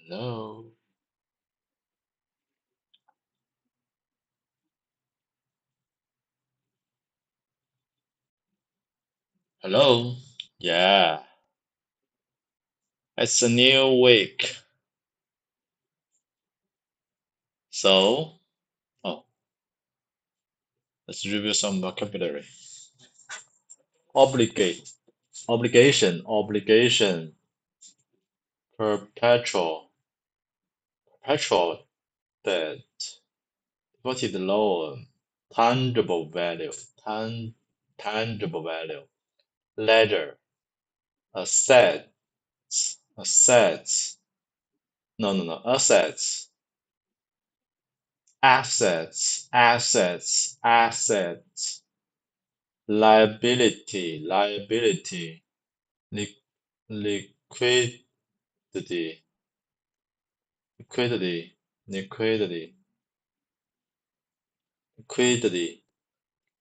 Hello. Hello. Yeah, it's a new week. So, oh, let's review some vocabulary. Obligate, obligation, perpetual debt, devoted loan, tangible value, tangible value, ledger, assets, no, assets, liability, li- liquidity, liquidity, liquidity, liquidity,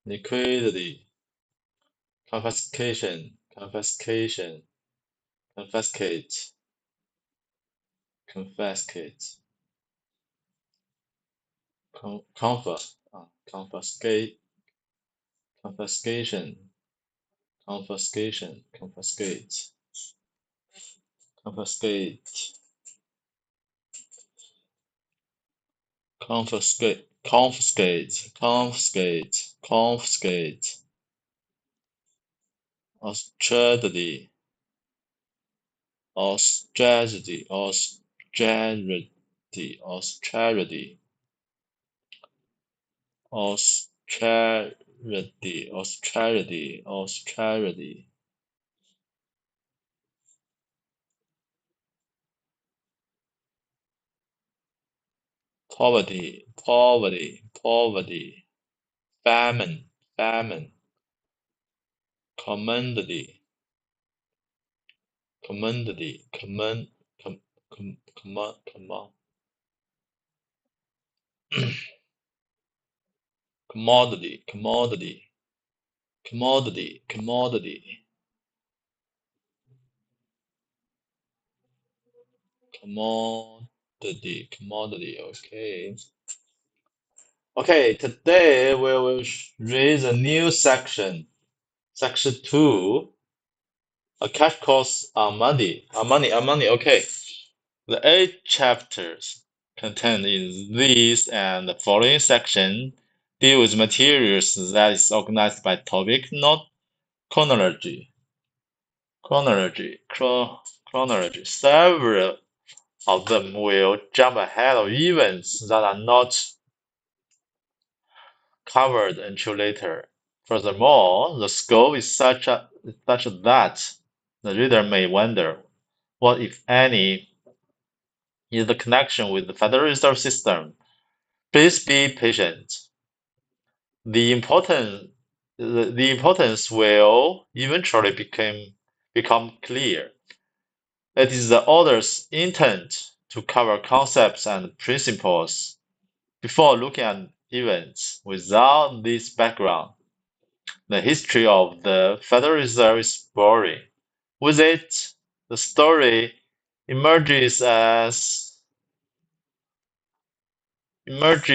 liquidity, confiscation, confiscate, confiscate, confiscate, confiscation, confiscate, confiscate, confiscate, austerity, austerity, austerity, austerity, austerity, austerity, austerity, poverty, famine, commodity, commodity, com, com, commodity, commodity, okay. Okay, today we will read a new section, section 2, a cash cost on money, okay. The 8 chapters contained in this and the following section deal with materials that is organized by topic, not chronology. Chronology. Several of them will jump ahead of events that are not covered until later. Furthermore, the scope is such that the reader may wonder what, if any, is the connection with the Federal Reserve System. Please be patient. The importance will eventually become clear. It is the author's intent to cover concepts and principles before looking at events. Without this background, the history of the Federal Reserve is boring. With it, the story emerges as emerge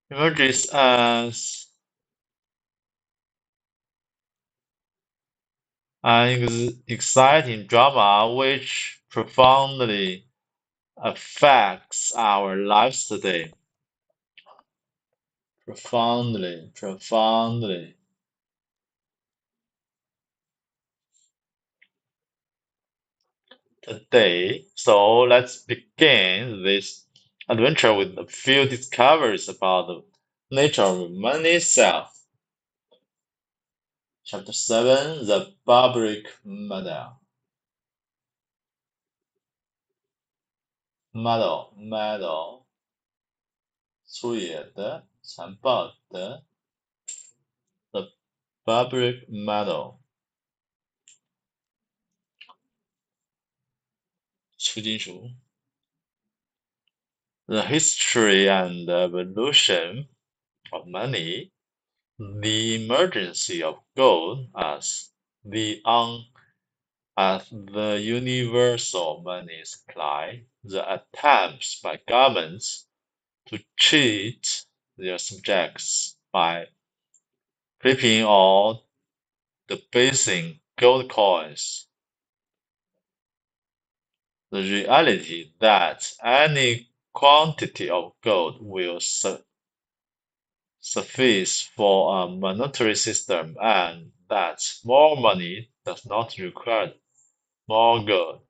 emerges as an exciting drama which profoundly affects our lives today. Profoundly. Today. So let's begin this adventure with a few discoveries about the nature of money itself. Chapter 7, The Public Model. Model 粗野的、残暴的 The Public Model 粗金属 The History and Evolution of Money, the emergence of gold as the As the universal money supply, the attempts by governments to cheat their subjects by clipping or debasing gold coins. The reality that any quantity of gold will suffice for a monetary system and that more money does not require more gold.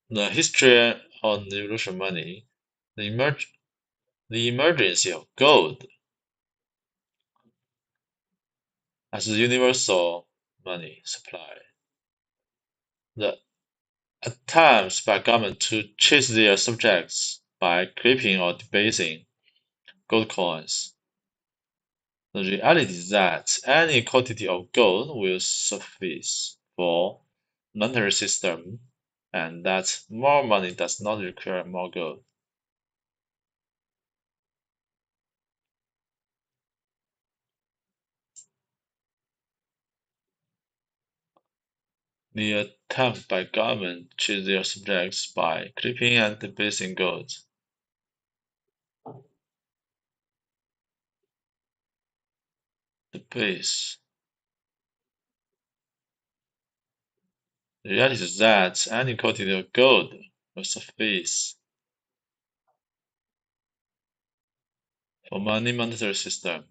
The history of the revolution money, the, the emergence of gold as a universal money supply, the attempts by government to cheat their subjects by clipping or debasing gold coins. The reality is that any quantity of gold will suffice for monetary system and that more money does not require more gold. The attempt by government to cheat their subjects by clipping and debasing gold. Debase. The reality is that any quantity of gold will suffice for monetary system.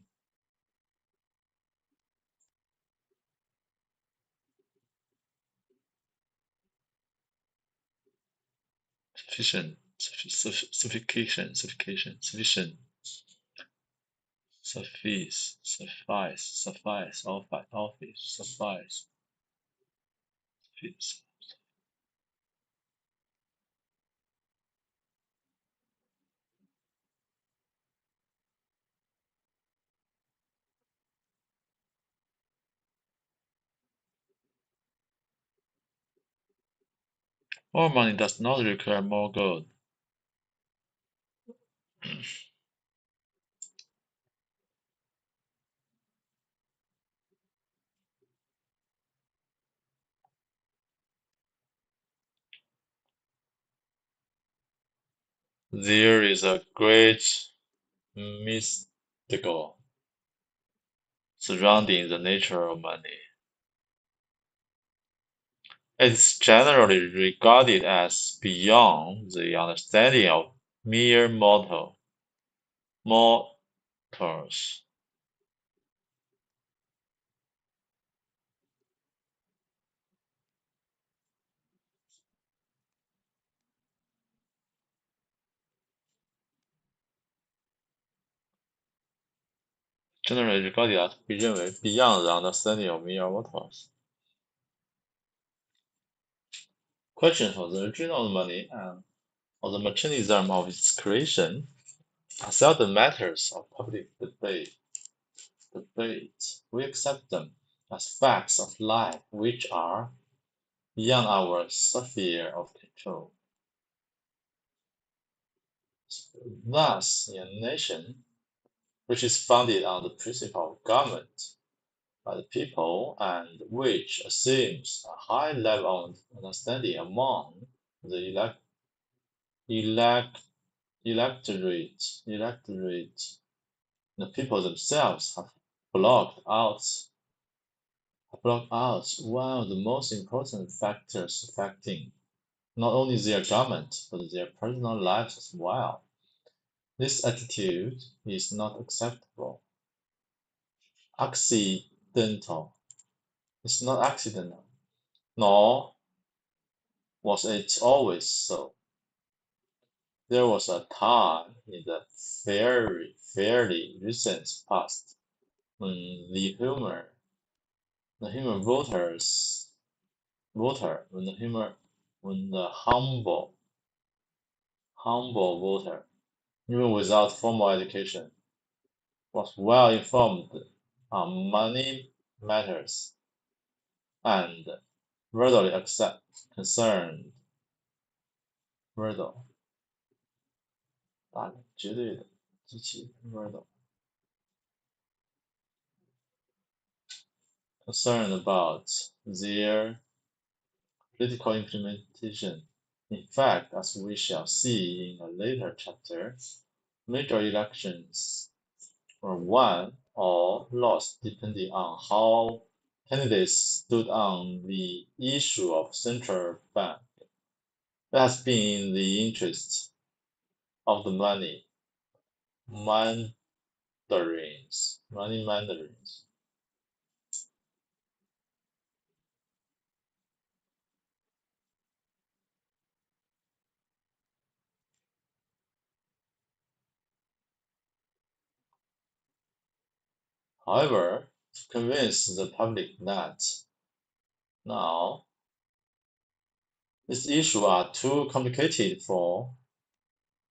Sufficient, sufficient, sufficient, suffice, office, suffice, suffice. More money does not require more gold. There is a great mystical surrounding the nature of money. It is generally regarded as beyond the understanding of mere mortals. Generally regarded as 被认为 beyond the understanding of mere mortals. Questions of the origin of money and of the mechanism of its creation are seldom matters of public debate. We accept them as facts of life which are beyond our sphere of control. Thus, in a nation which is founded on the principle of government by the people and which assumes a high level of understanding among the electorate, the people themselves have blocked out one of the most important factors affecting not only their government but their personal lives as well. This attitude is not acceptable. Accidental. It's not accidental, nor was it always so. There was a time in the fairly recent past when the human when the humble voter, even without formal education, was well informed on money matters and readily concerned readily 绝对的极其 readily concerned about their political implementation. In fact, as we shall see in a later chapter, major elections were won or lost depending on how candidates stood on the issue of central bank. It has been in the interest of the money mandarins. However, to convince the public that now these issues are too complicated for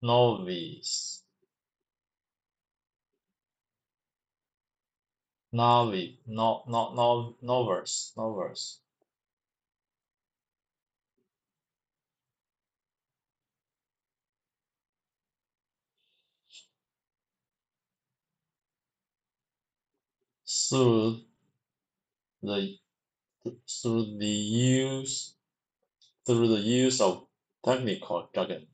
novice, novice, no, no, no, novice, through the through the use of technical jargon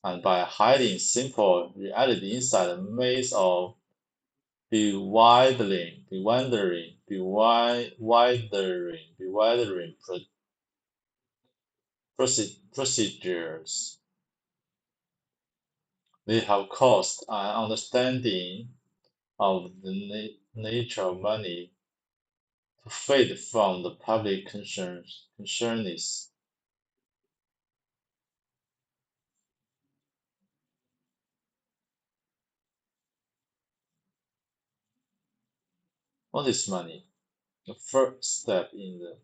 and by hiding simple reality inside a maze of bewildering procedures. They have caused an understanding of the nature of money to fade from the public concerns. What is money? The first step in the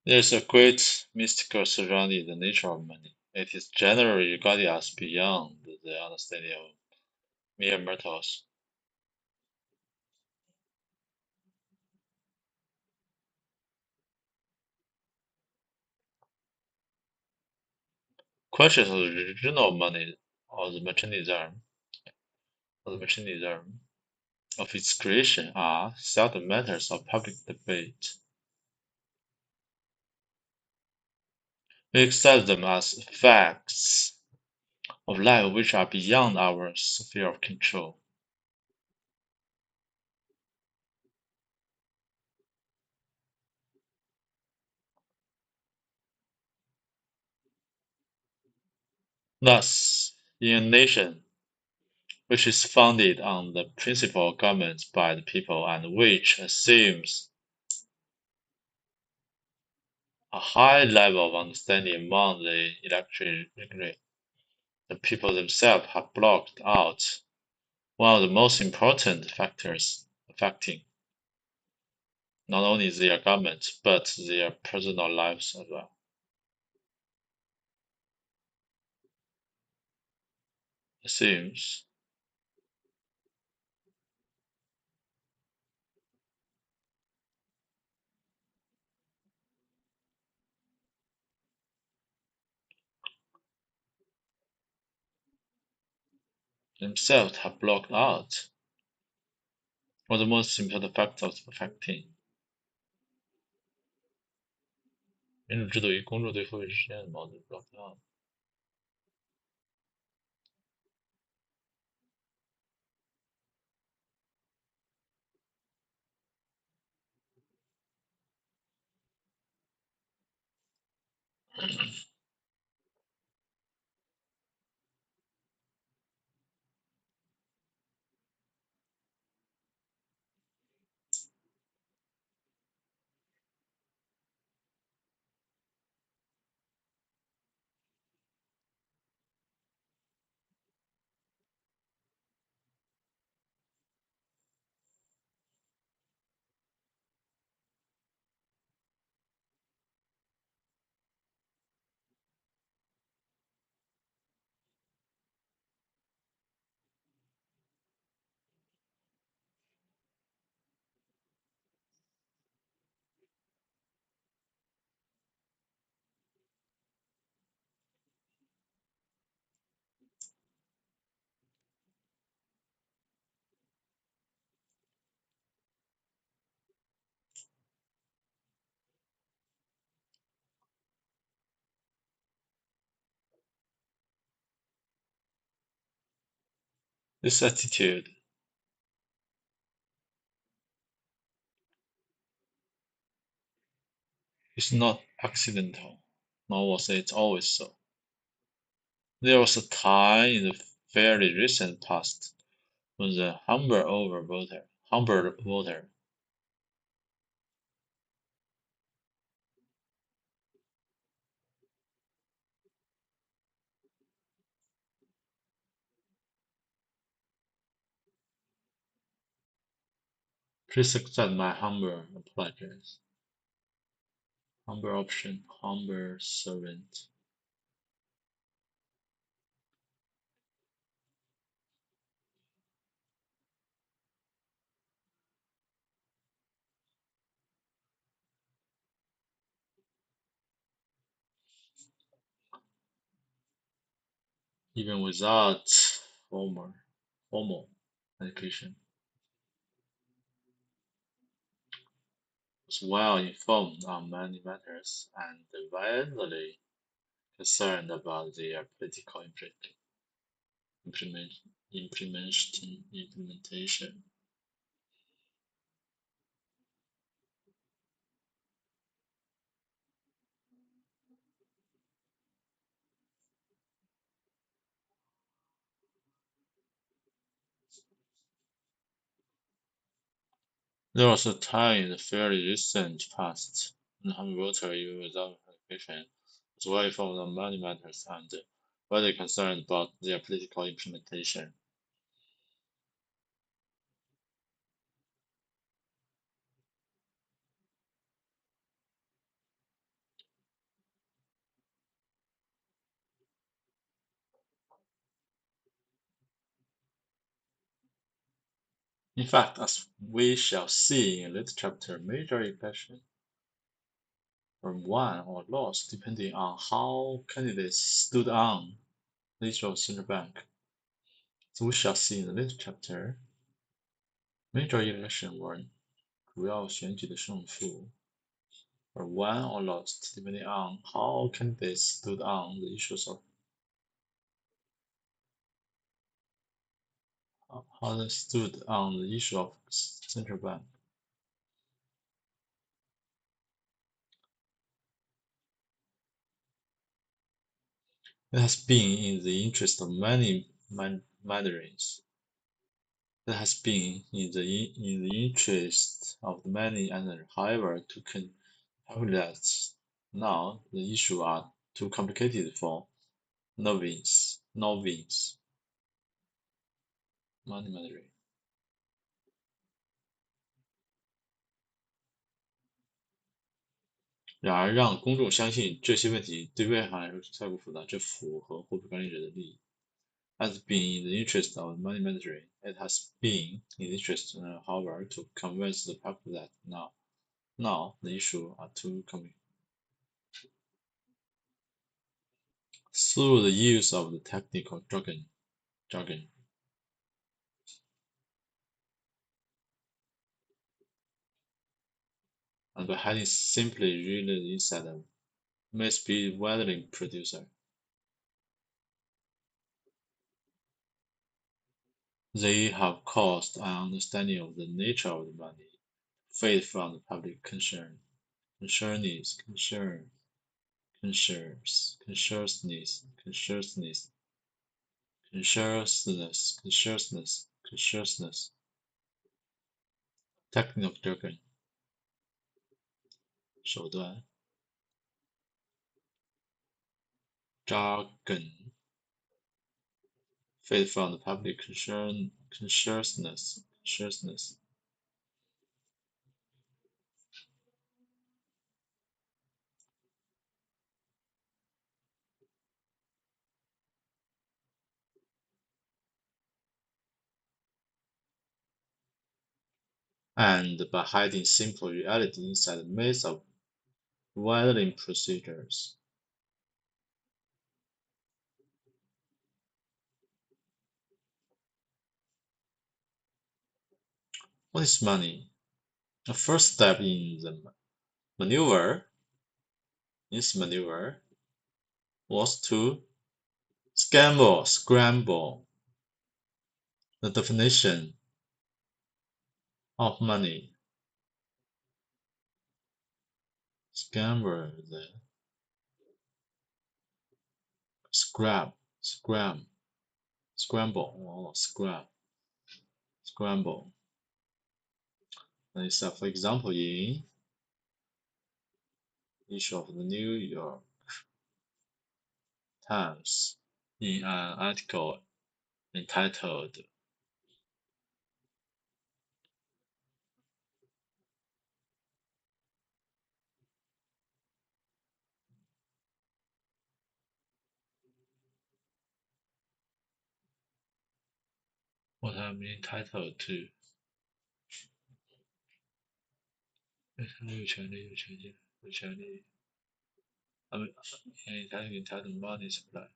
There is a great mystical surrounding the nature of money. It is generally regarded as beyond the understanding of mere mortals. Questions of the origin of money or the mechanism of its creation are seldom matters of public debate. We accept them as facts of life which are beyond our sphere of control. Thus, in a nation which is founded on the principle of government by the people and which assumes a high level of understanding among the electorate, the people themselves have blocked out one of the most important factors affecting not only their government but their personal lives as well. Assumes themselves have blocked out one of the most important factors affecting民主制度与公众对富裕之间的矛盾 blocked out. This attitude is not accidental, nor was it always so. There was a time in the fairly recent past when the humble voter Please accept my humble apologies. Humble option, humble servant. Even without formal education, was well informed on many matters and widely concerned about their political implementation. There was a time in the fairly recent past when humble voter, even without education, was well informed on many matters and widely concerned about their political implementation. In fact, as we shall see in a later chapter, major elections were won or lost depending on how candidates stood on the issue of central bank. As we shall see in a later chapter, major elections were 主要选举的胜负 were won or lost depending on how candidates stood on the issues of how they stood on the issue of central bank. It has been in the interest of many mandarins. It has been in the interest of the many and however to calculate now the issues are too complicated for novice money mandarin. 然而，让公众相信这些问题对外行来说太过复杂，这符合货币管理者的利益。Has been in the interest of money mandarin, it has been in the interest, however, to convince the public that now the issues are too complicated. Through the use of the technical jargon, and by having simply read the inside of must be widely producer. They have caused an understanding of the nature of the money, fade from the public concern, concernedness, technical jargon, 手段 jargon, fade from the public consciousness, and by hiding simple reality inside the maze of widening procedures. What is money? The first step in the maneuver was to scramble The definition of money. Scramble, scramble. And it's for example in issue of the New York Times in an article entitled What I'm entitled to. 有权利 I'm entitled money supply.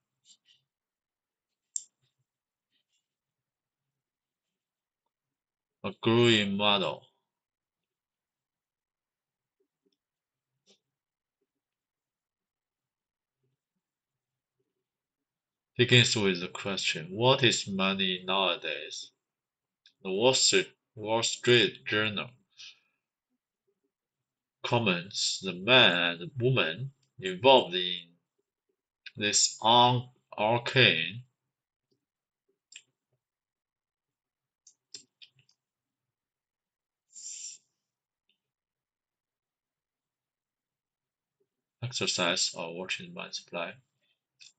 A growing model. Begins with the question, what is money nowadays? The Wall Street Journal comments the man and woman involved in this arcane exercise of watching money supply.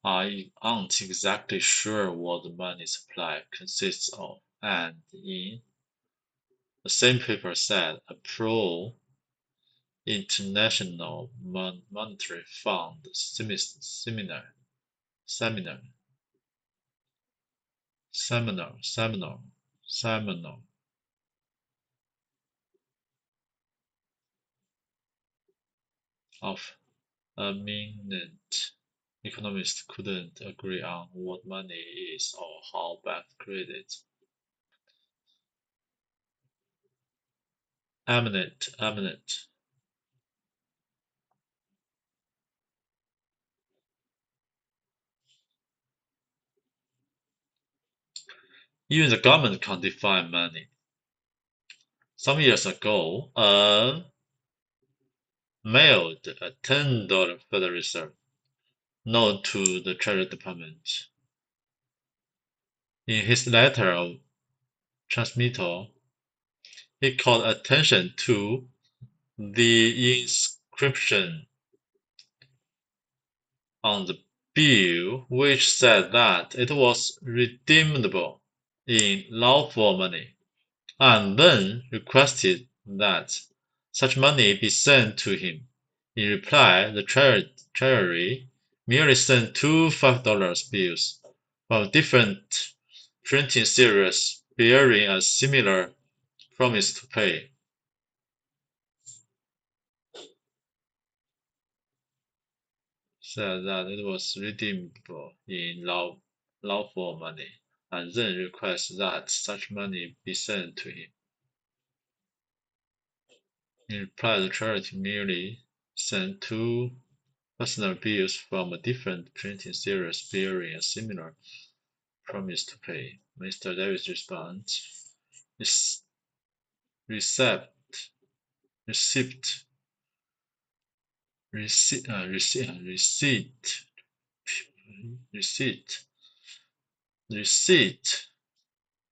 I aren't exactly sure what the money supply consists of, and in the same paper said a pro-international monetary fund seminar of eminent economists couldn't agree on what money is or how banks create it. Eminent. Even the government can't define money. Some years ago, mailed a $10 Federal Reserve note to the Treasury Department. In his letter of transmittal, he called attention to the inscription on the bill, which said that it was redeemable in lawful money, and then requested that such money be sent to him. In reply, the Treasury merely sent two $5 bills from different printing series bearing a similar promise to pay. Said that it was redeemable in lawful money, and then requested that such money be sent to him. In reply, the Treasury merely sent two personal bills from a different printing series bearing a similar promise to pay. Mr. Davis' response is receipt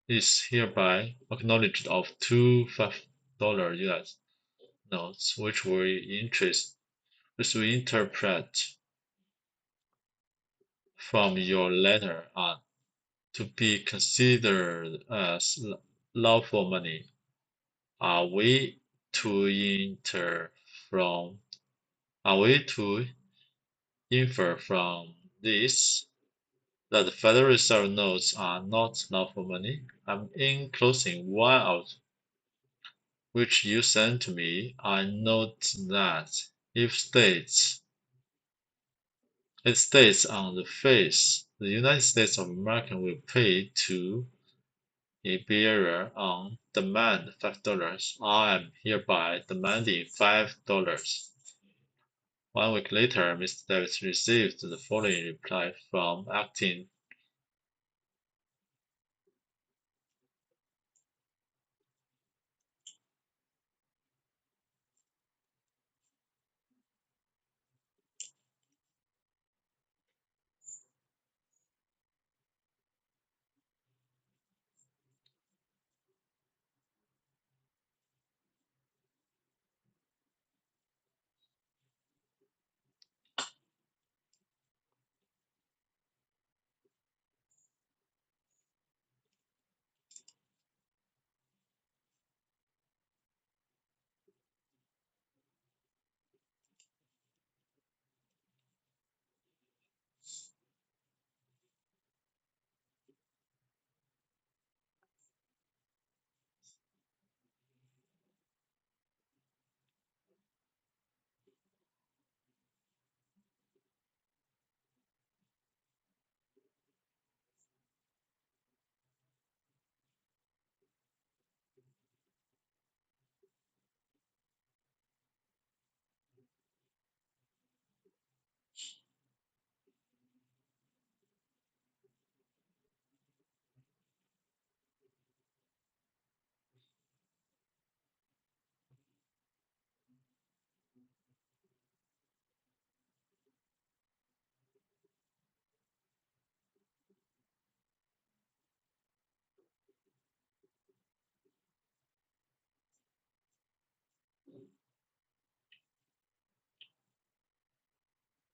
is hereby acknowledged of two $5 US notes, which we interpret from your letter are to be considered as lawful money. Are we to infer from this that the Federal Reserve notes are not lawful money? I'm enclosing one of which you sent to me. I note that it states on the face, the United States of America will pay to a bearer on demand $5. I am hereby demanding $5. 1 week later, Mr. Davis received the following reply from acting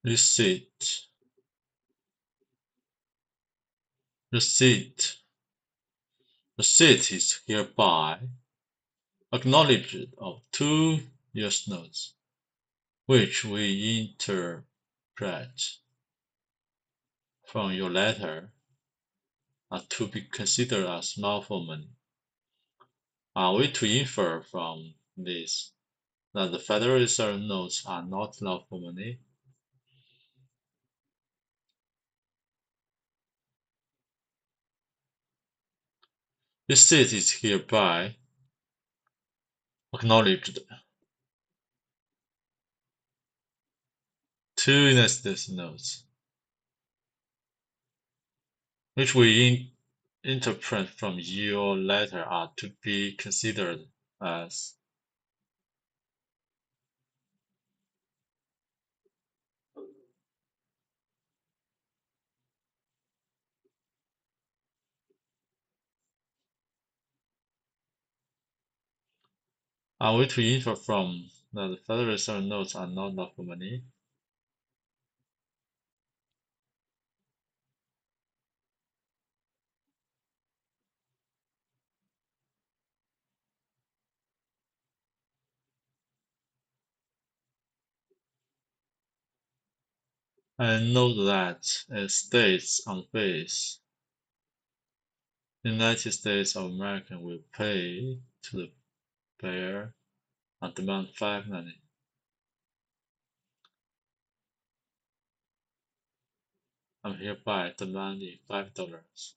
receipt, receipt. Receipt is hereby acknowledged of 2 US notes, which we interpret from your letter are to be considered as lawful money. Are we to infer from this that the Federal Reserve notes are not lawful money? Receipt is hereby acknowledged. 2 United States notes, which we interpret from your letter are to be considered as Are we to infer from that the Federal Reserve notes are not lawful money? And note that it states on the face, the United States of America will pay to the bearer on demand $5.90. I'm hereby demanding $5.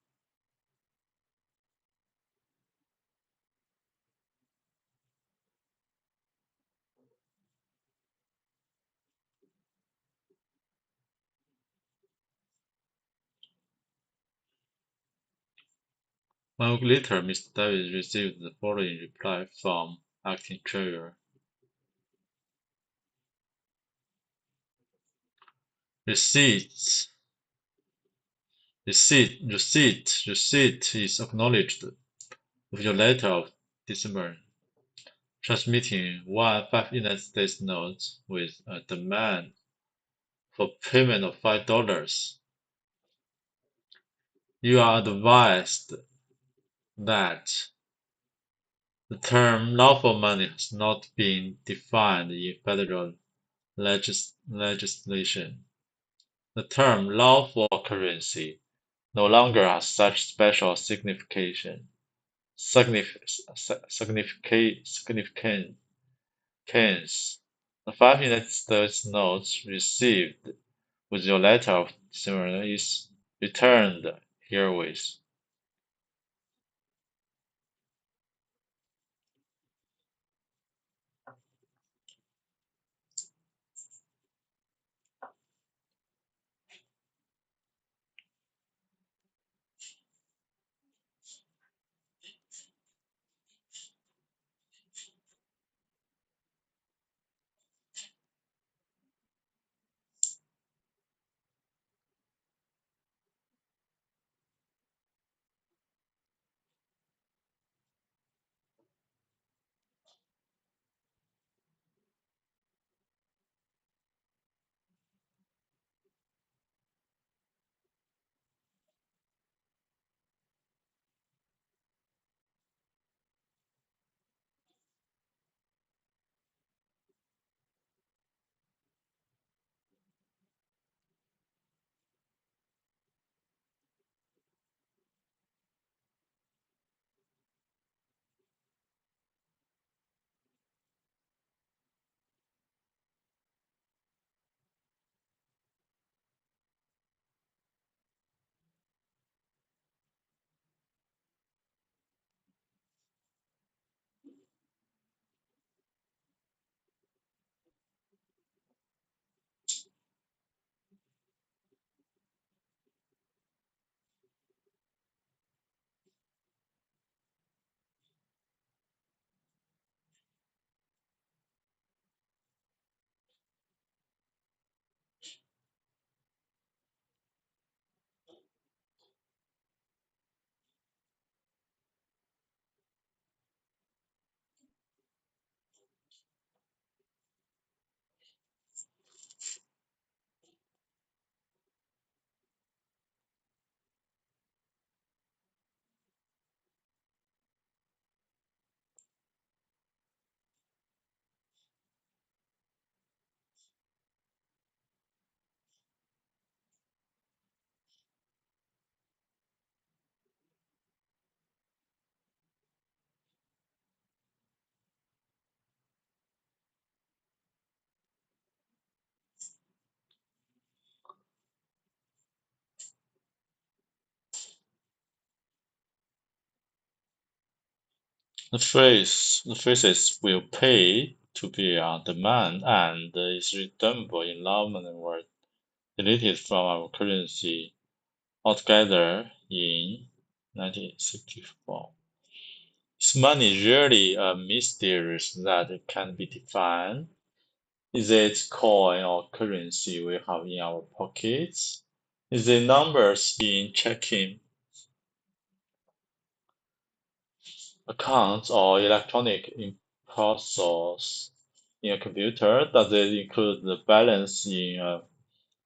One week later, Mr. Davis received the following reply from acting treasurer. Receipt is acknowledged with your letter of December, transmitting 5 United States notes with a demand for payment of $5. You are advised that the term lawful money has not been defined in federal legislation. The term lawful currency no longer has such special significance. The 5 United States notes received with your letter of December is returned herewith. The phrases will pay to be on demand and is redeemable in nominal were deleted from our currency altogether in 1964. Is money really a mystery that can be defined? Is it coin or currency we have in our pockets? Is it numbers in checking accounts or electronic inputs in a computer? Does it include the balance in a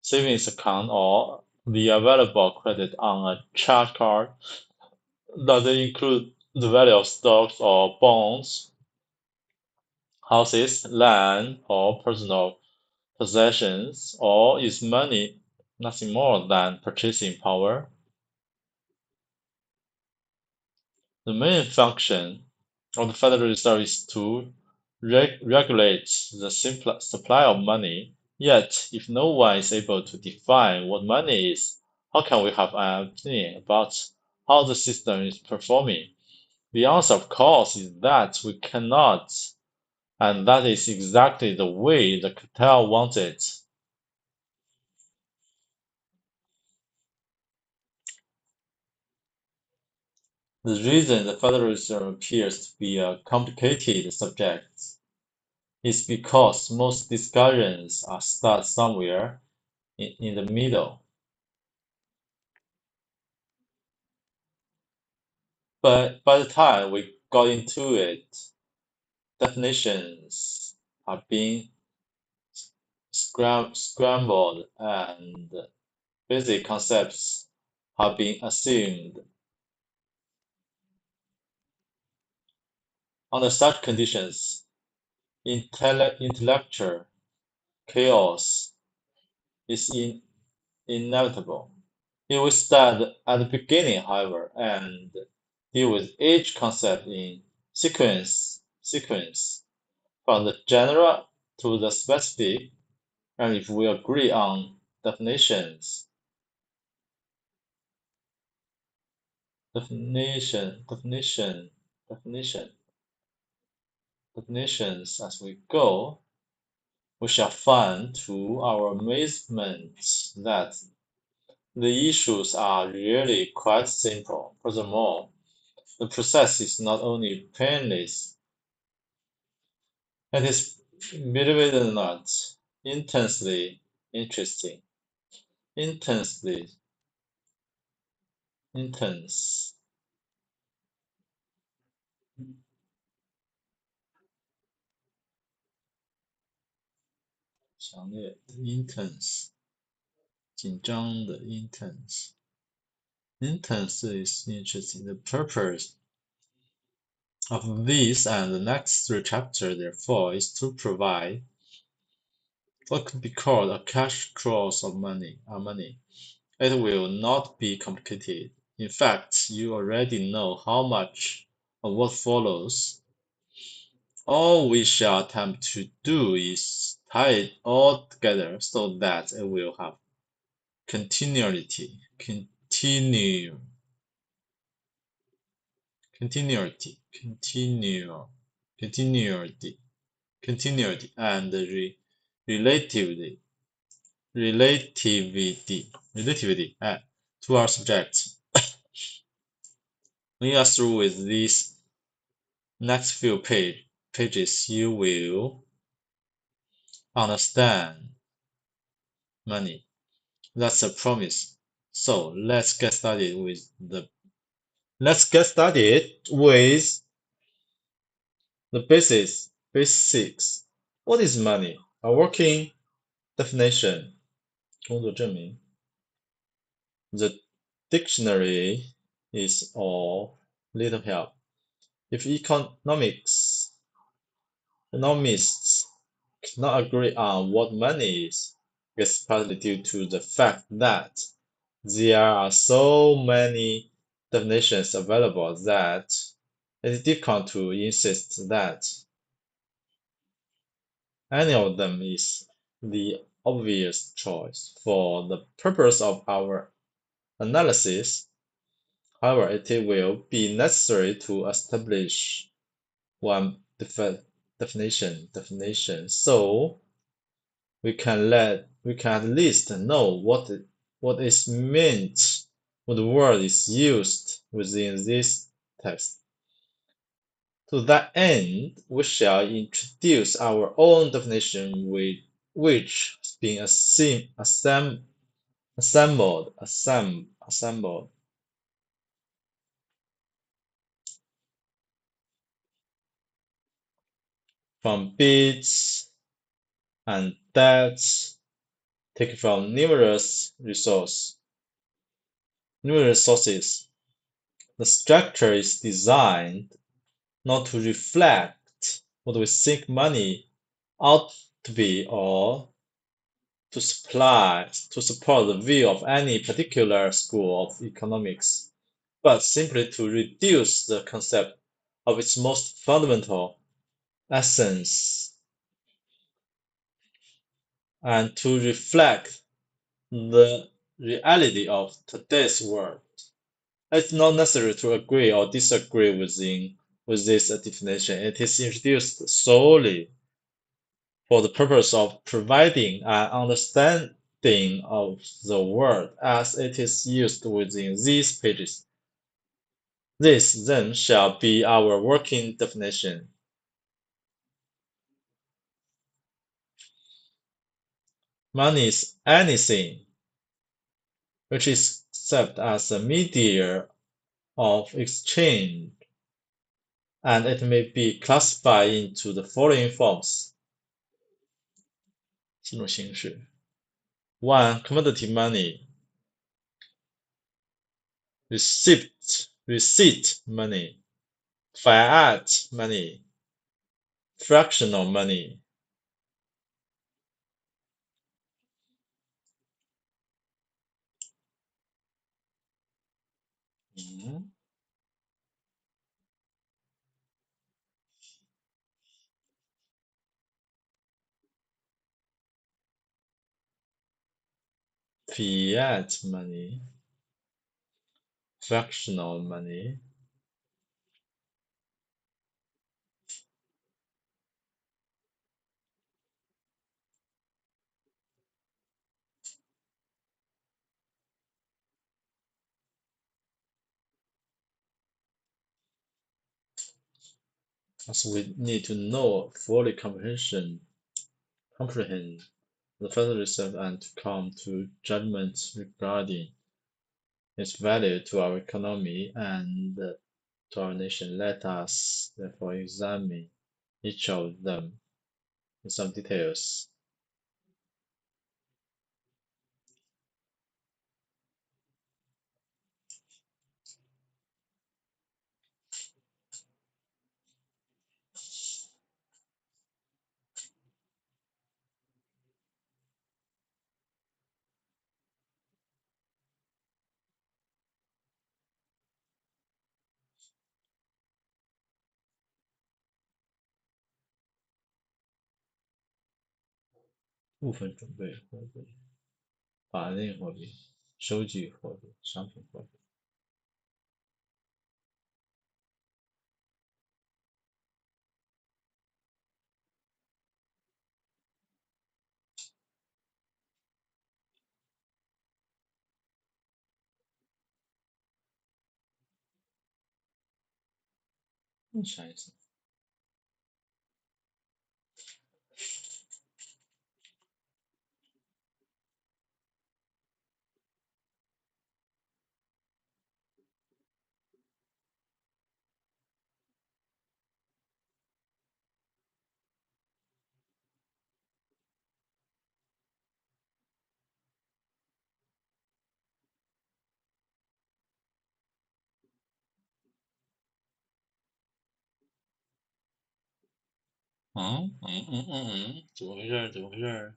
savings account or the available credit on a charge card? Does it include the value of stocks or bonds, houses, land, or personal possessions? Or is money nothing more than purchasing power? The main function of the Federal Reserve is to regulate the supply of money. Yet, if no one is able to define what money is, how can we have an opinion about how the system is performing? The answer, of course, is that we cannot, and that is exactly the way the cartel wants it. The reason the Federal Reserve appears to be a complicated subject is because most discussions are start somewhere in the middle. But by the time we got into it, definitions are being scrambled and basic concepts have been assumed. Under such conditions, intellectual chaos is inevitable. If we start at the beginning, however, and deal with each concept in sequence, from the general to the specific, and if we agree on definitions, definition, definition, definition, definitions as we go, we shall find to our amazement that the issues are really quite simple. Furthermore, the process is not only painless, it is, believe it or not, intensely interesting. Intensely intense. 强烈的 intense， 紧张的 intense。Intense is interesting. The purpose of this and the next three chapters, therefore, is to provide what could be called a cash cross of money. It will not be complicated. In fact, you already know how much of what follows. All we shall attempt to do is tie it all together so that it will have continuity, continuity, and relativity, to our subject. When you are through with these next few pages, you will understand money. That's a promise. So let's get started with the basics. What is money? A working definition. 工作证明. The dictionary is of little help. If economists cannot agree on what money is, it's partly due to the fact that there are so many definitions available that it is difficult to insist that any of them is the obvious choice. For the purpose of our analysis, however, it will be necessary to establish one definition. So we can at least know what is meant, what word is used within this text. To that end, we shall introduce our own definition which has been assembled from bits and dates taken from numerous sources. The structure is designed not to reflect what we think money ought to be or to support the view of any particular school of economics, but simply to reduce the concept of its most fundamental essence and to reflect the reality of today's world. It's not necessary to agree or disagree with this definition. It is introduced solely for the purpose of providing an understanding of the word as it is used within these pages. This then shall be our working definition. Money is anything which is accepted as a media of exchange, and it may be classified into the following forms. 四种形式 1. Commodity money, receipt money, fiat money, fractional money. Fiat money, fractional money, as we need to know fully comprehend the Federal Reserve and to come to judgments regarding its value to our economy and to our nation. Let us therefore examine each of them in some details. 部分准备货币、法定货币、收据货币、商品货币。啥意思？怎么回事？怎么回事？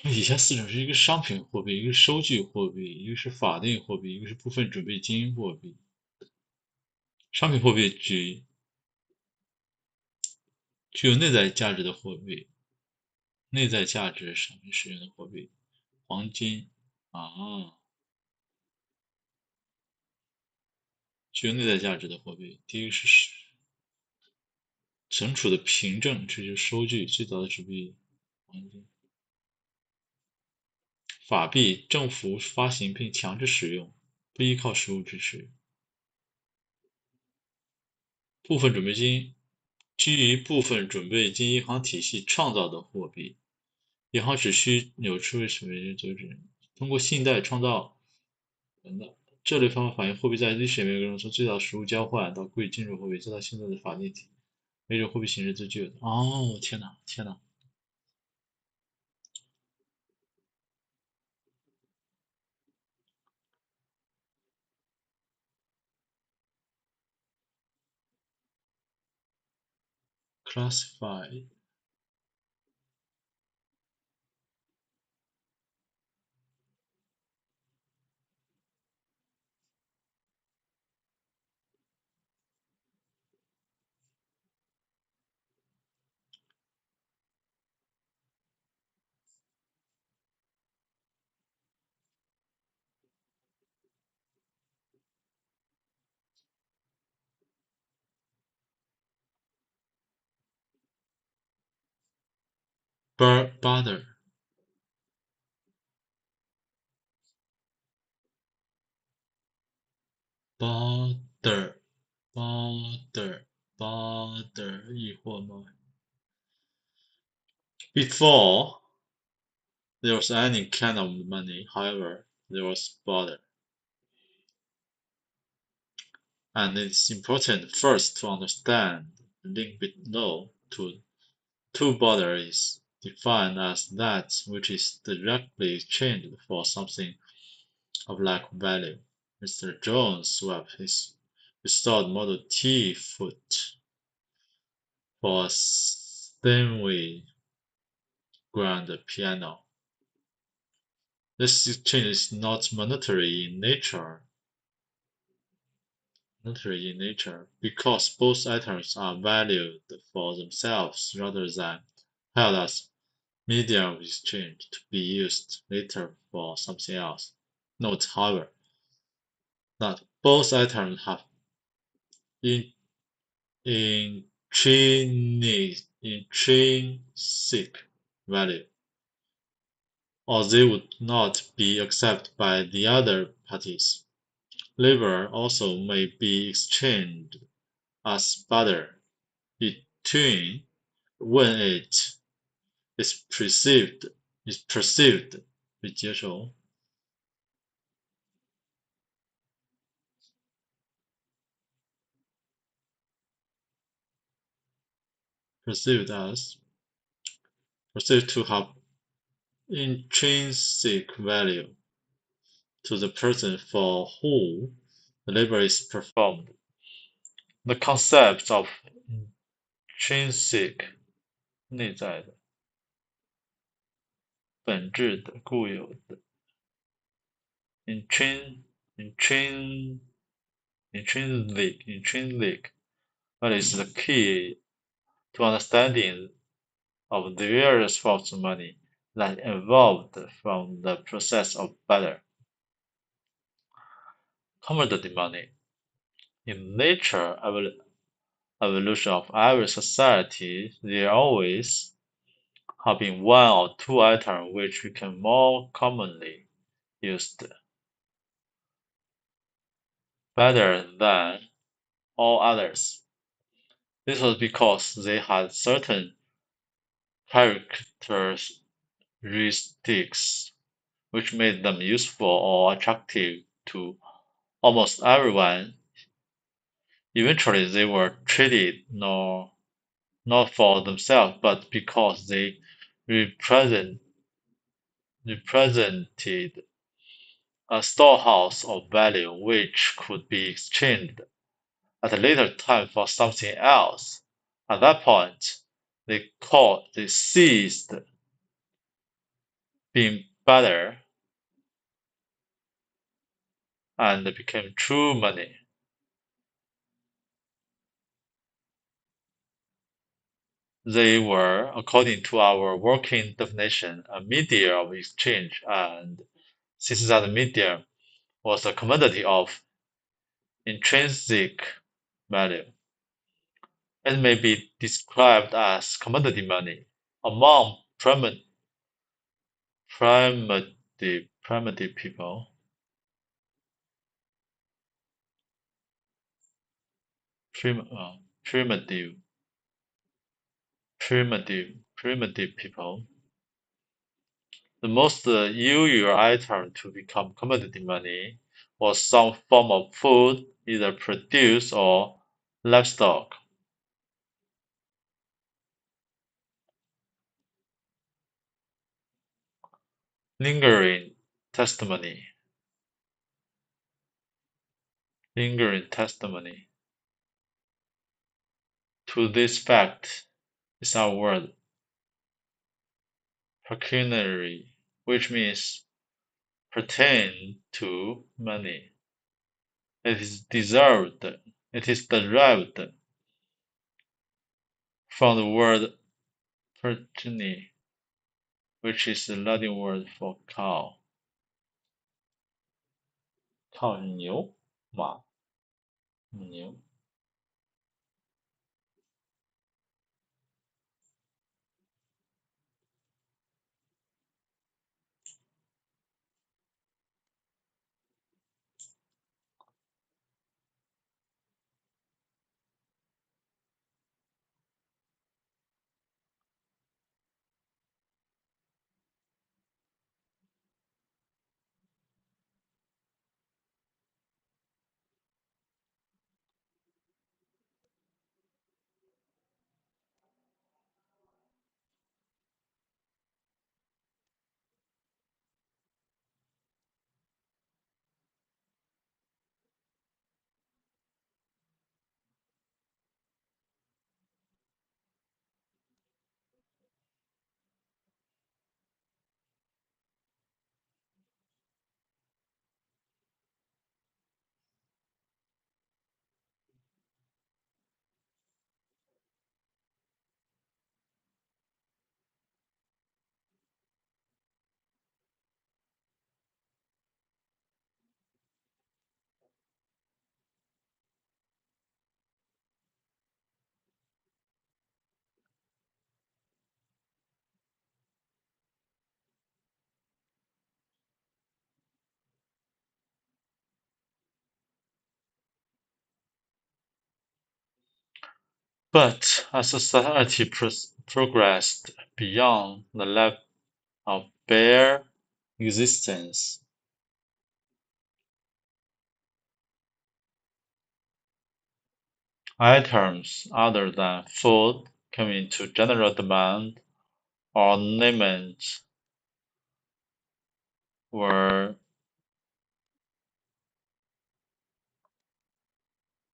以下四种是一个商品货币，一个收据货币，一个是法定货币，一个是部分准备金货币。商品货币具有内在价值的货币，内在价值商品使用的货币，黄金啊，具有内在价值的货币。第一个是存储的凭证，这就是收据，最早的纸币，黄金。法币，政府发行并强制使用，不依靠实物支持。部分准备金，基于部分准备金银行体系创造的货币，银行只需扭曲为什么阻止？通过信贷创造等等。这类方法反映货币在历史演变过程中从最早实物交换到贵金属货币，再到现在的法定体，每种货币形式最具有的。哦，天哪，天哪！Classified barter barter barter barter 易货贸易。Before there was any kind of money, however, there was barter. And it's important first to understand the link below. To barter is defined as that which is directly exchanged for something of like value. Mr. Jones swapped his restored Model T foot for a Steinway grand piano. This exchange is not monetary in nature, because both items are valued for themselves rather than held as medium of exchange to be used later for something else. Note, however, that both items have intrinsic value, or they would not be accepted by the other parties. Labor also may be exchanged as barter between when it is perceived 被接受 perceived to have intrinsic value to the person for whom the labor is performed. The concept of intrinsic 内在的、本质的、固有的 intrinsic that is the key to understanding of the various forms of money that evolved from the process of barter. Commodity money. In nature evolution of every society, there always have been one or two items which became more commonly used better than all others. This was because they had certain characteristics which made them useful or attractive to almost everyone. Eventually, they were traded not for themselves, but because they represented a storehouse of value which could be exchanged at a later time for something else. At that point, they ceased being barter and became true money. They were, according to our working definition, a medium of exchange, and since that medium was a commodity of intrinsic value, it may be described as commodity money. Among primitive people, prim, primitive people, the most usual item to become commodity money was some form of food, either produce or livestock. Lingering testimony. Lingering testimony to this fact is our word pecuniary, which means pertain to money. It is derived from the word pertini, which is the Latin word for cow. 靠是牛马牛。But as society progressed beyond the level of bare existence, items other than food came into general demand. Ornaments were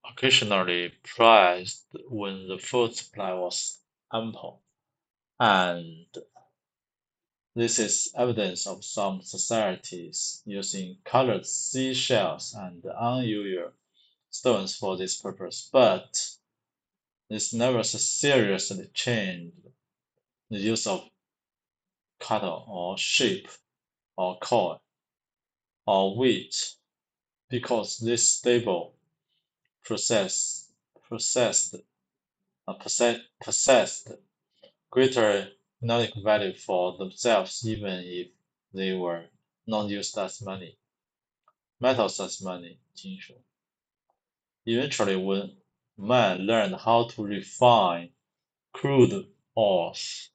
occasionally prized when the food supply was ample, and this is evidence of some societies using colored seashells and unusual stones for this purpose, but this never seriously changed the use of cattle or sheep or corn or wheat because this stable processed possessed greater economic value for themselves even if they were not used as money, metals as money, 金属. Eventually, when man learned how to refine crude ores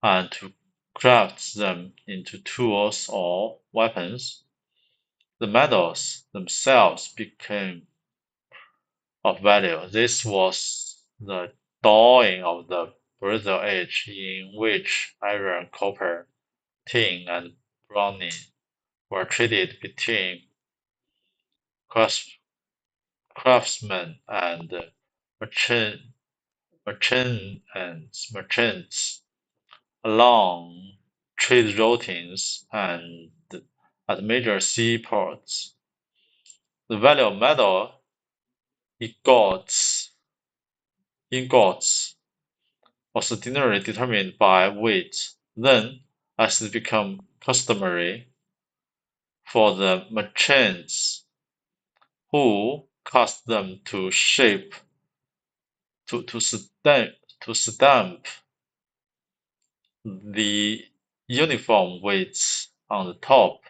and to craft them into tools or weapons, the metals themselves became of value. This was the dawning of the Bronze Age, in which iron, copper, tin, and bronze were traded between craftsmen and merchants along trade routes and at major seaports. The value of metal ingots was ordinarily determined by weight. Then, as it became customary for the merchants who cast them to shape to stamp the uniform weights on the top,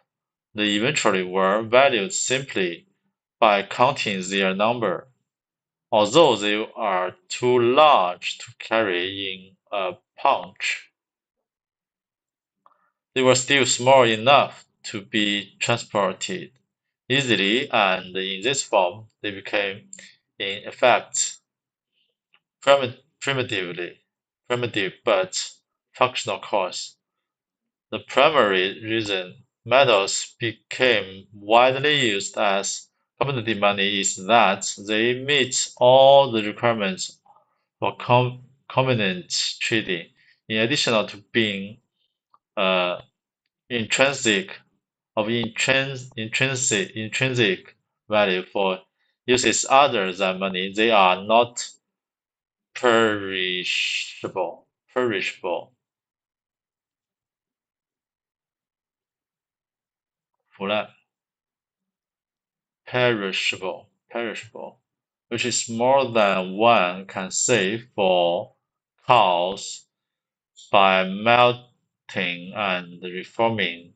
they eventually were valued simply by counting their number. Although they are too large to carry in a pouch, they were still small enough to be transported easily, and in this form they became, in effect, primitive but functional coins. The primary reason metals became widely used as commodity money is that they meet all the requirements for convenient trading, in addition to being uh, intrinsic intrinsic value for uses other than money. They are not perishable, 腐烂 perishable, which is more than one can say for cows by melting and reforming.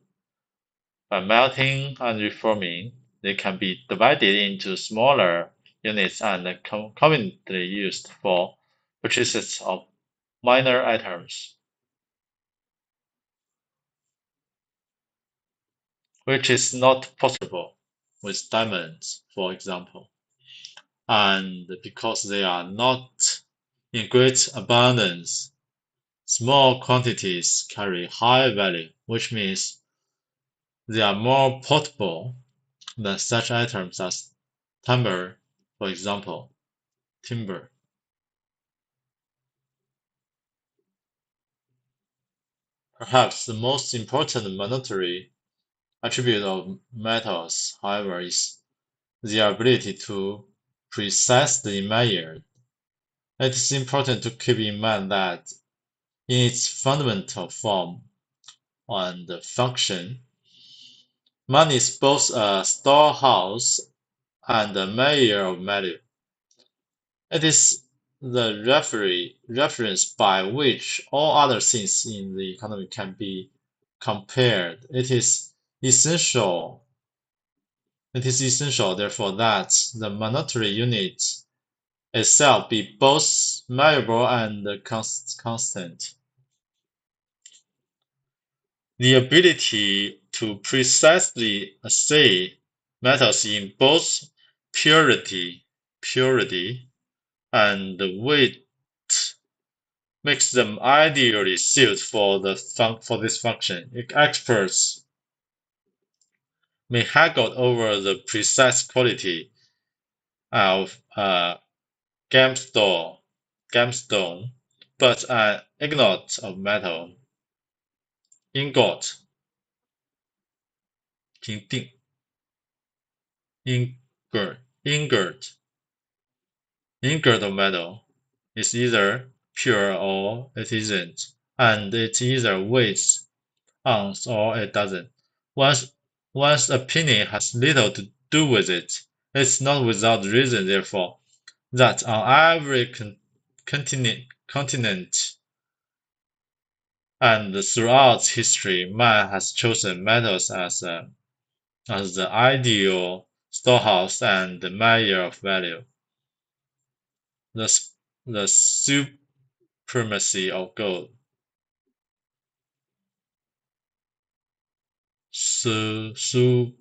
By melting and reforming, they can be divided into smaller units and conveniently used for purchases of minor items, which is not possible with diamonds, for example. And because they are not in great abundance, small quantities carry high value, which means they are more portable than such items as timber, for example. Timber. Perhaps the most important monetary attribute of metals, however, is their ability to precisely measure. It is important to keep in mind that in its fundamental form and function, money is both a storehouse and a measure of value. It is the reference by which all other things in the economy can be compared. It is essential, therefore, that the monetary unit itself be both measurable and constant. The ability to precisely assay metals in both purity and weight makes them ideally suited for this function. Experts may haggle over the precise quality of gemstone, but an ingot of metal, ingot, 评定 ingot of metal is either pure or it isn't, and it either weighs ounce or it doesn't. One's opinion has little to do with it. It's not without reason, therefore, that on every continent and throughout history, man has chosen metals as the ideal storehouse and the measure of value. The supremacy of gold. Supremacy.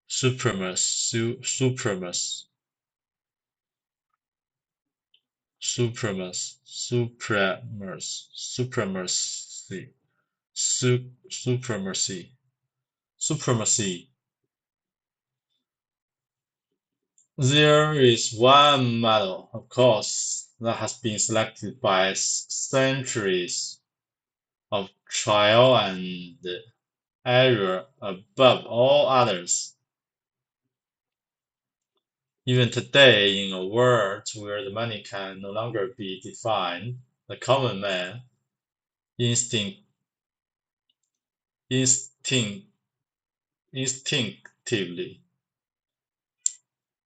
Supremacy. Supremacy. There is one model, of course, that has been selected by centuries of trial and error above all others. Even today, in a world where the money can no longer be defined, the common man instinct, instinct, instinctively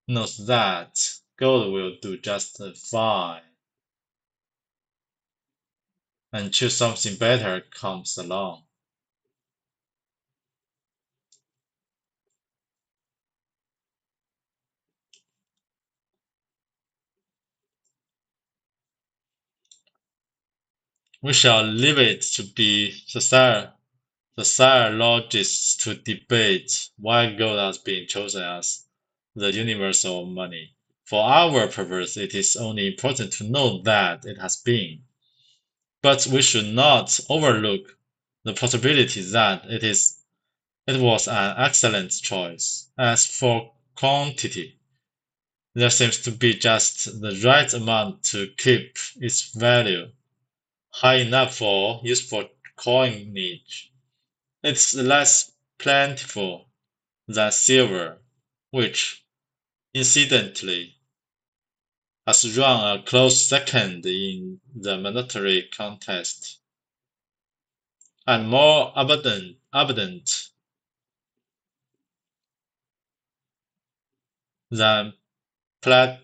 knows that gold will do just fine until something better comes along. We shall leave it to be sociologists to debate why gold has been chosen as the universal money. For our purpose, it is only important to know that it has been. But we should not overlook the possibility that it was an excellent choice. As for quantity, there seems to be just the right amount to keep its value high enough for useful coinage. It's less plentiful than silver, which, incidentally, has run a close second in the monetary contest, and more abundant than platinum.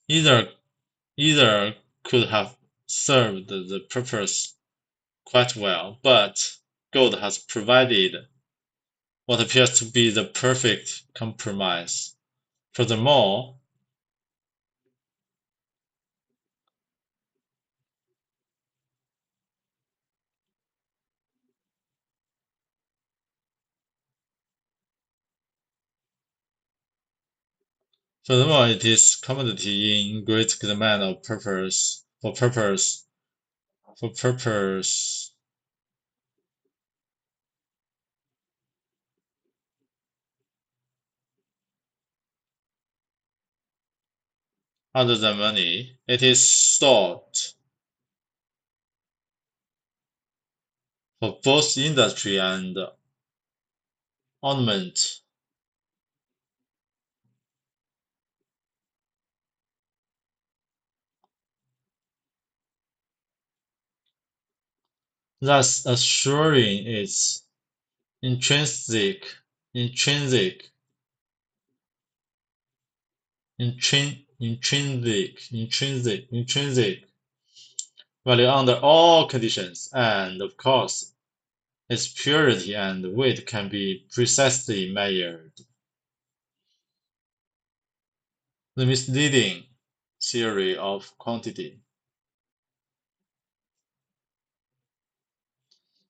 Either either could have served the purpose quite well, but gold has provided what appears to be the perfect compromise. Furthermore, it is commodity in great demand of for purpose other than money. It is sought for both industry and ornament. Thus assuring its intrinsic intrinsic intrinsic value under all conditions, and of course its purity and weight can be precisely measured. The misleading theory of quantity.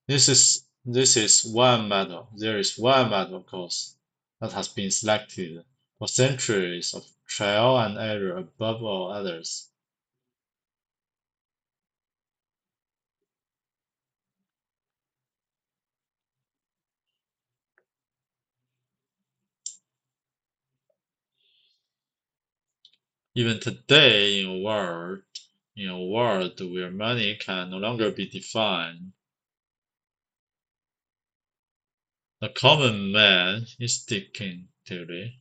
This is one metal. There is one metal, of course, that has been selected for centuries of trial and error above all others. Even today, in a world where money can no longer be defined, the common man instinctively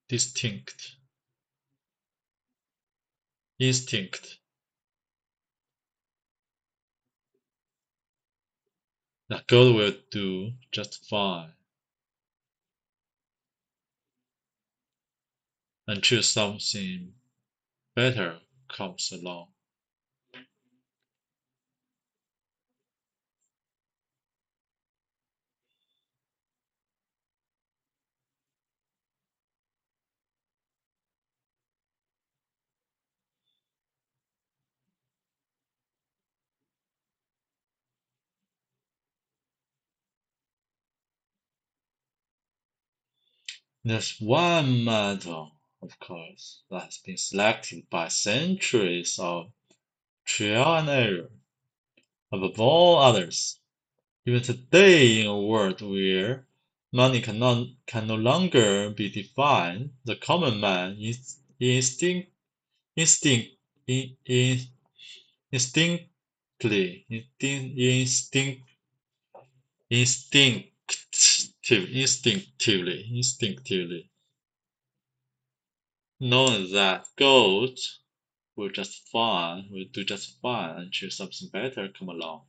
distinct instinct that God will do just fine until something better comes along. There's one metal, of course, that has been selected by centuries of trial and error above all others. Even today, in a world where money can no longer be defined, the common man instinct, in, instinctly, instinctively, knowing that gold will do just fine until something better come along.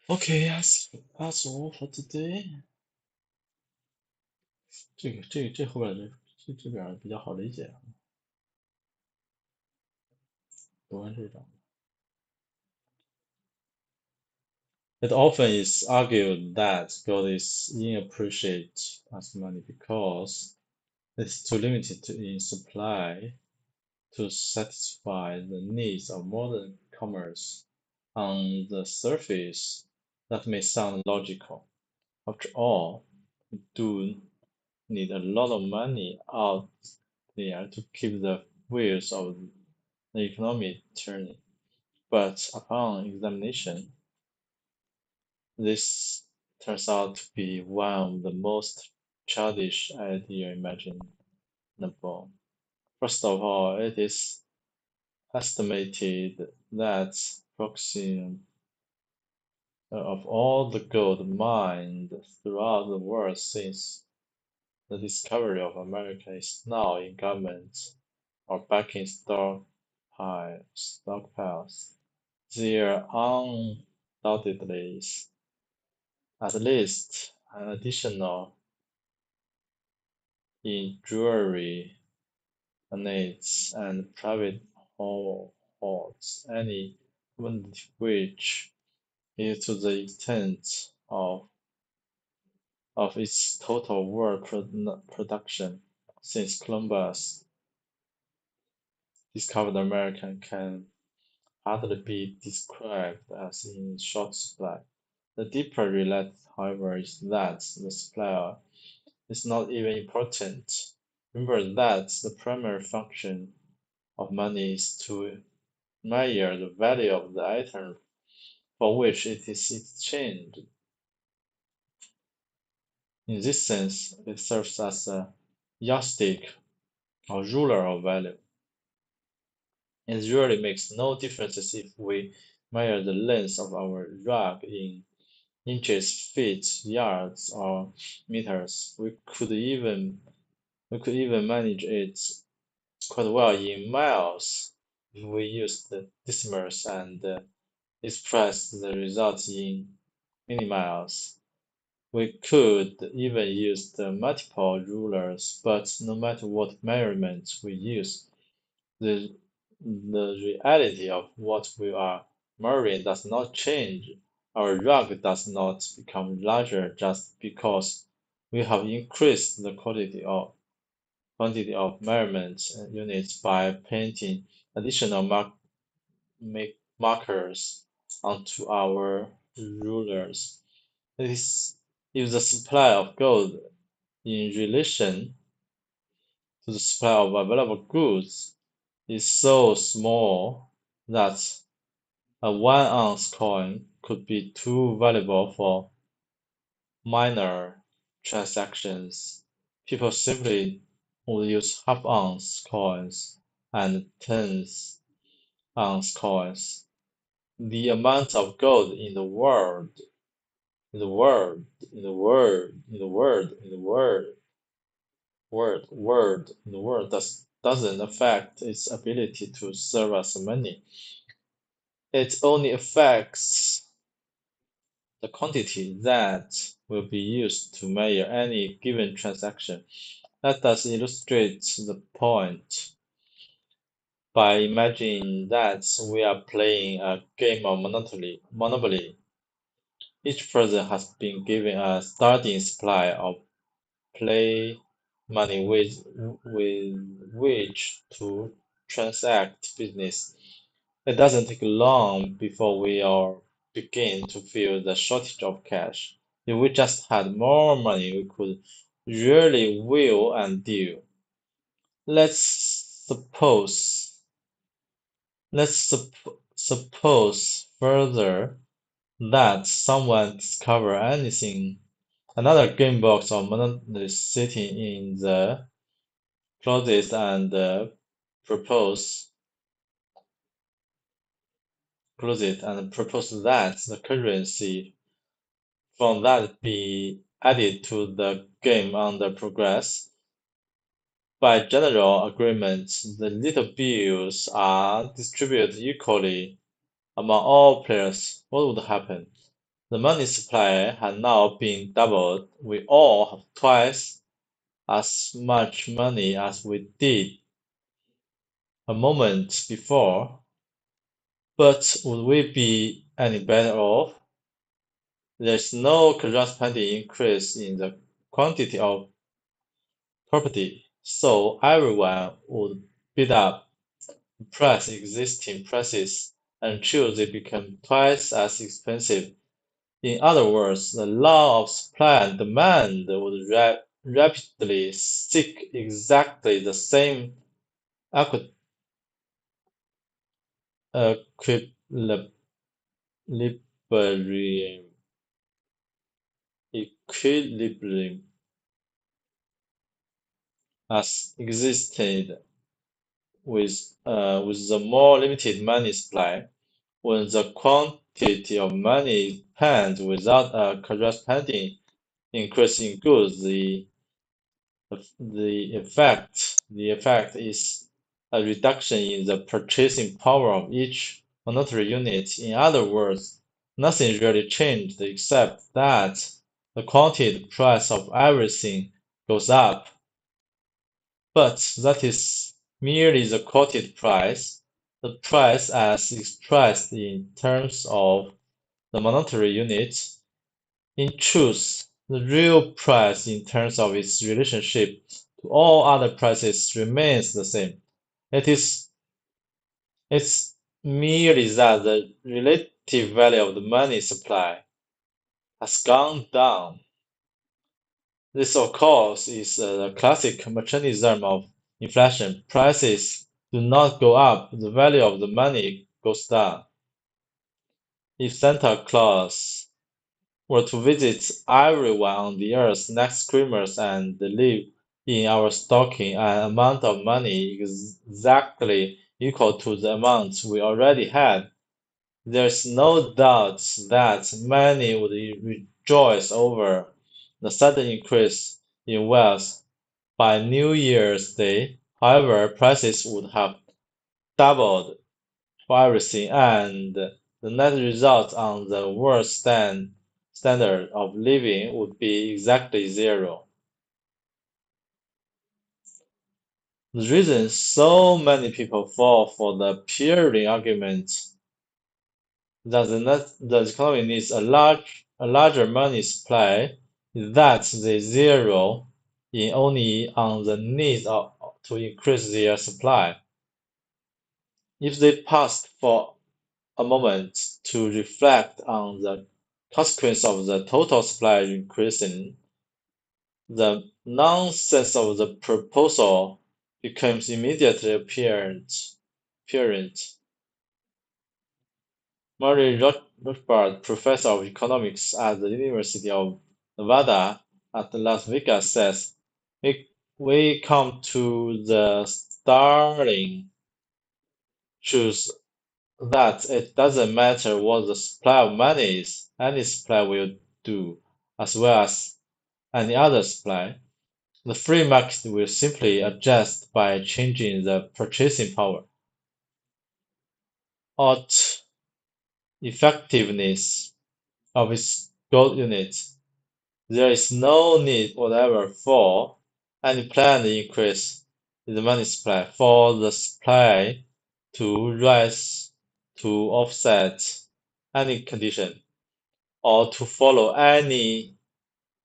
Okay, that's all for today. 这后边这边比较好理解，读完这章。It often is argued that gold is inappreciated as money because it's too limited in supply to satisfy the needs of modern commerce. On the surface, that may sound logical. After all, we do need a lot of money out there to keep the wheels of the economy turning. But upon examination, this turns out to be one of the most childish ideas imaginable. First of all, it is estimated that approximately of all the gold mined throughout the world since the discovery of America is now in government or backing stockpiles. There undoubtedly is at least an additional in jewelry, ornaments, and private hoards, any commodity which is to the extent of its total world production since Columbus discovered America can hardly be described as in short supply. The deeper reality, however, is that the supply is not even important. Remember that the primary function of money is to measure the value of the item for which it is exchanged. In this sense, it serves as a yardstick or ruler of value. It really makes no difference if we measure the length of our rug in inches, feet, yards, or meters. We could even manage it quite well in miles if we use the decimals and express the result in millimiles. We could even use the multiple rulers, but no matter what measurements we use, the, the reality of what we are measuring does not change. Our rug does not become larger just because we have increased the quantity of measurement units by painting additional markers onto our rulers. It is if the supply of gold in relation to the supply of available goods is so small that a 1 ounce coin could be too valuable for minor transactions. People simply would use half-ounce coins and tenth-ounce coins. The amount of gold in the world, in the world, in the world, in the world, in the world, in the world doesn't affect its ability to serve as money. It only affects the quantity that will be used to measure any given transaction. Let us illustrate the point by imagining that we are playing a game of Monopoly. Each person has been given a starting supply of play money with which to transact business. It doesn't take long before we all begin to feel the shortage of cash. If we just had more money, we could really wheel and deal. Let's suppose let's suppose further that someone discover another game box of Monopoly sitting in the closet and propose that the currency from that be added to the game under progress. By general agreement, the little bills are distributed equally among all players. What would happen? The money supply had now been doubled. We all have twice as much money as we did a moment before. But would we be any better off? There's no corresponding increase in the quantity of property, so everyone would bid up the price existing prices until they become twice as expensive. In other words, the law of supply and demand would rapidly seek exactly the same equilibrium, equilibrium as existed with the more limited money supply. When the quantity of money spent without a corresponding increase in goods, the effect is a reduction in the purchasing power of each monetary unit. In other words, nothing really changed except that the quantity price of everything goes up. But that is merely the quoted price, the price as expressed in terms of the monetary unit. In truth, the real price in terms of its relationship to all other prices remains the same. It's merely that the relative value of the money supply has gone down. This, of course, is the classic mechanism of inflation. Prices do not go up, the value of the money goes down. If Santa Claus were to visit everyone on the earth next Christmas and leave in our stocking an amount of money exactly equal to the amount we already had, there's no doubt that many would rejoice over the sudden increase in wealth. By New Year's Day, however, prices would have doubled for everything, and the net result on the world's standard of living would be exactly zero. The reason so many people fall for the purely argument that the economy needs a larger money supply is that they zero in only on the need to increase their supply. If they paused for a moment to reflect on the consequence of the total supply increasing, the nonsense of the proposal becomes immediately apparent. Murray Rothbard, professor of economics at the University of Nevada at Las Vegas, says, we come to the startling truth that it doesn't matter what the supply of money is, any supply will do, as well as any other supply. The free market will simply adjust by changing the purchasing power. Ought effectiveness of its gold units. There is no need whatever for any planned increase in the money supply for the supply to rise to offset any condition or to follow any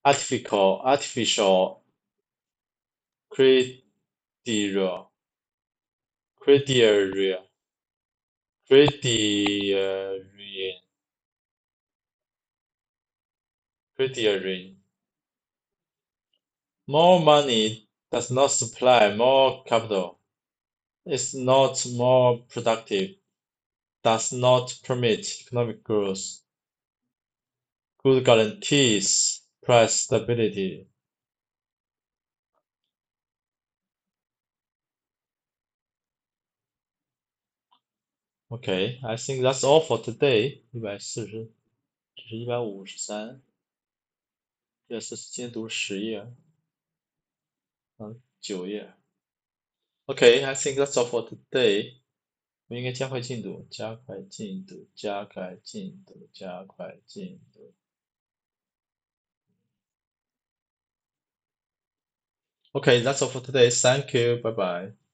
artificial criteria criteria criterion criterion. More money does not supply more capital, is not more productive, does not permit economic growth. Good guarantees price stability. Okay, I think that's all for today. 140，这是153，这是今天读10页，9页。Okay, I think that's all for today. 我应该加快进度，加快进度，加快进度，加快进度。Okay, that's all for today. Thank you. Bye bye.